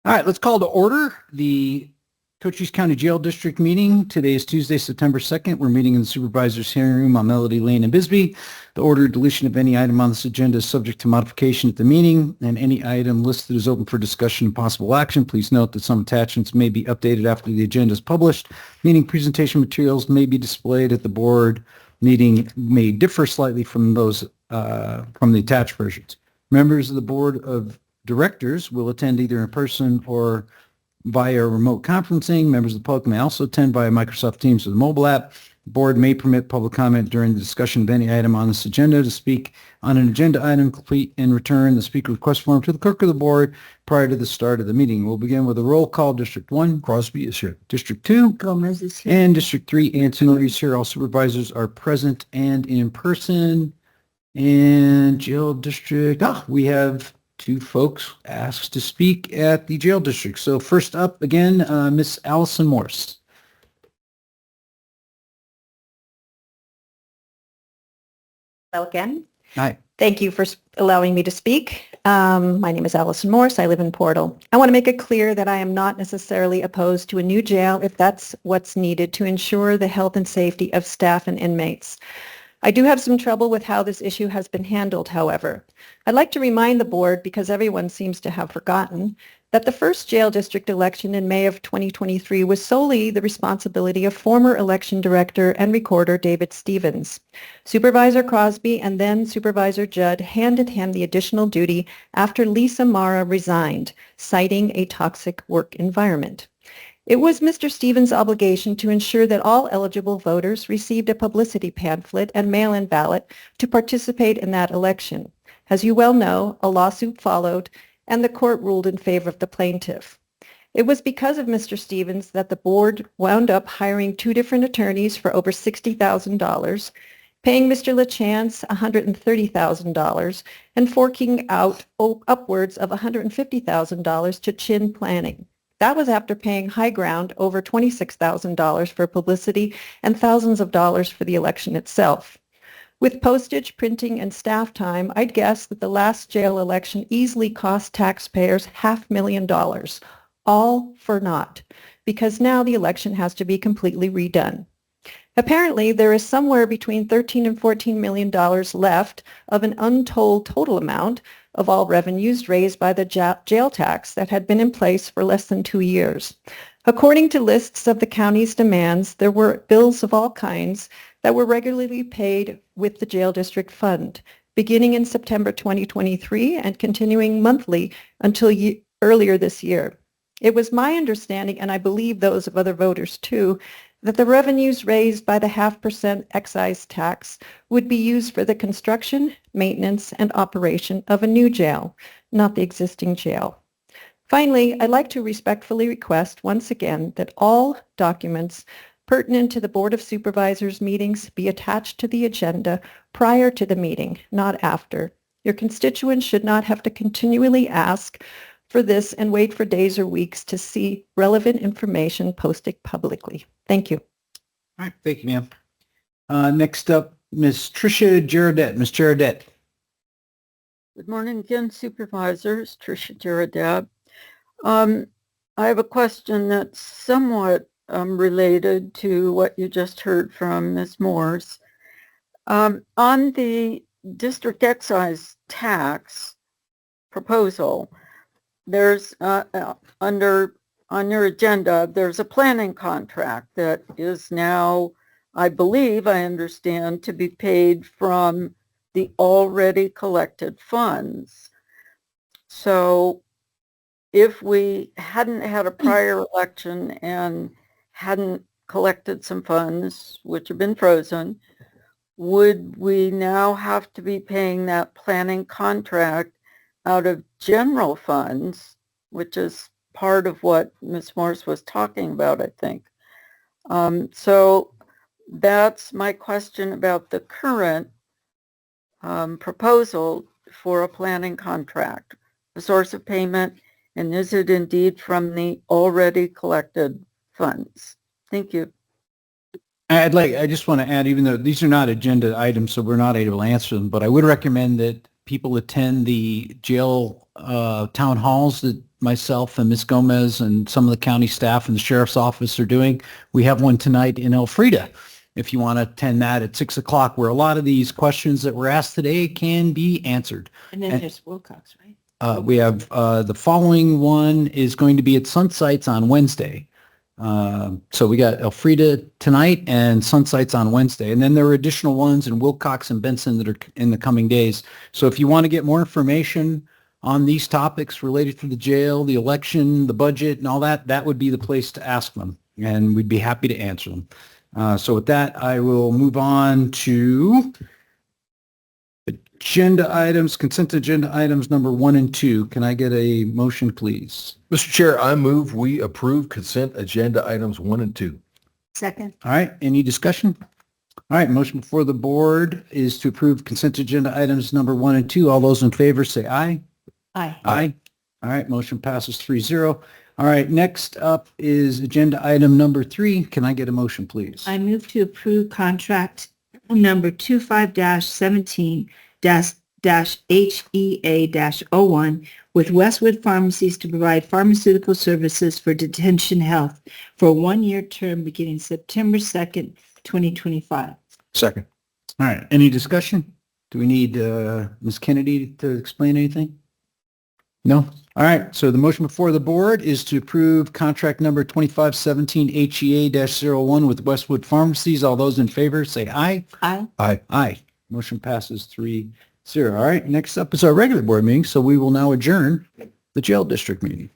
All right, let's call to order the Cochise County Jail District meeting. Today is Tuesday, September 2nd. We're meeting in the Supervisor's Hearing Room on Melody Lane in Bisbee. The order of deletion of any item on this agenda is subject to modification at the meeting, and any item listed is open for discussion and possible action. Please note that some attachments may be updated after the agenda is published. Meeting presentation materials may be displayed at the board. Meeting may differ slightly from those from the attached versions. Members of the Board of Directors will attend either in person or via remote conferencing. Members of the public may also attend via Microsoft Teams or the mobile app. The board may permit public comment during the discussion of any item on this agenda. To speak on an agenda item, complete and return the speaker request form to the clerk of the board prior to the start of the meeting. We'll begin with a roll call. District 1, Crosby is here. District 2, Gomez is here. and District 3, Antonelli is here. All supervisors are present and in person. And Jail District, we have two folks asked to speak at the Jail District. So first up again, Miss Allison Morse. Hello again. Hi. Thank you for allowing me to speak. My name is Allison Morse. I live in Portal. I want to make it clear that I am not necessarily opposed to a new jail if that's what's needed to ensure the health and safety of staff and inmates. I do have some trouble with how this issue has been handled, however. I'd like to remind the board, because everyone seems to have forgotten, that the first jail district election in May of 2023 was solely the responsibility of former election director and recorder David Stevens. Supervisor Crosby and then Supervisor Judd handed him the additional duty after Lisa Mara resigned, citing a toxic work environment. It was Mr. Stevens' obligation to ensure that all eligible voters received a publicity pamphlet and mail-in ballot to participate in that election. As you well know, a lawsuit followed, and the court ruled in favor of the plaintiff. It was because of Mr. Stevens that the board wound up hiring two different attorneys for over $60,000, paying Mr. LaChance $130,000, and forking out upwards of $150,000 to Chin Planning. That was after paying High Ground over $26,000 for publicity and thousands of dollars for the election itself. With postage, printing, and staff time, I'd guess that the last jail election easily cost taxpayers $500,000, all for naught, because now the election has to be completely redone. Apparently, there is somewhere between $13 and $14 million left of an untold total amount of all revenues raised by the jail tax that had been in place for less than 2 years. According to lists of the county's demands, there were bills of all kinds that were regularly paid with the jail district fund, beginning in September 2023 and continuing monthly until earlier this year. It was my understanding, and I believe those of other voters too, that the revenues raised by the 0.5% excise tax would be used for the construction, maintenance, and operation of a new jail, not the existing jail. Finally, I'd like to respectfully request once again that all documents pertinent to the Board of Supervisors meetings be attached to the agenda prior to the meeting, not after. Your constituents should not have to continually ask for this and wait for days or weeks to see relevant information posted publicly. Thank you. All right, thank you, ma'am. Next up, Ms. Tricia Girodet. Ms. Girodet. Good morning again, Supervisors. Tricia Girodet. I have a question that's somewhat related to what you just heard from Ms. Morse. On the district excise tax proposal, there's on your agenda, there's a planning contract that is now, I believe, I understand, to be paid from the already collected funds. So if we hadn't had a prior election and hadn't collected some funds, which have been frozen, would we now have to be paying that planning contract out of general funds, which is part of what Ms. Morse was talking about, I think. So that's my question about the current proposal for a planning contract, the source of payment, and is it indeed from the already collected funds? Thank you. I just want to add, even though these are not agenda items, so we're not able to answer them, but I would recommend that people attend the jail town halls that myself and Ms. Gomez and some of the county staff and the sheriff's office are doing. We have one tonight in Elfrida, if you want to attend that at 6 o'clock, where a lot of these questions that were asked today can be answered. And then there's Wilcox, right? We have the following one is going to be at Sunsites on Wednesday. So we got Elfrida tonight and Sunsites on Wednesday. And then there are additional ones in Wilcox and Benson that are in the coming days. So if you want to get more information on these topics related to the jail, the election, the budget, and all that, that would be the place to ask them. And we'd be happy to answer them. So with that, I will move on to agenda items, consent agenda items number 1 and 2. Can I get a motion, please? Mr. Chair, I move we approve consent agenda items 1 and 2. Second. All right, any discussion? All right, motion before the board is to approve consent agenda items number 1 and 2. All those in favor say aye. Aye. Aye. All right, motion passes 3-0. All right, next up is agenda item number 3. Can I get a motion, please? I move to approve contract number 25-17-HEA-01 with Westwood Pharmacies to provide pharmaceutical services for detention health for a 1-year term beginning September 2nd, 2025. Second. All right, any discussion? Do we need Ms. Kennedy to explain anything? No? All right, so the motion before the board is to approve contract number 2517-HEA-01 with Westwood Pharmacies. All those in favor say aye. Aye. Aye. Aye. Motion passes 3-0. All right, next up is our regular board meeting, so we will now adjourn the jail district meeting.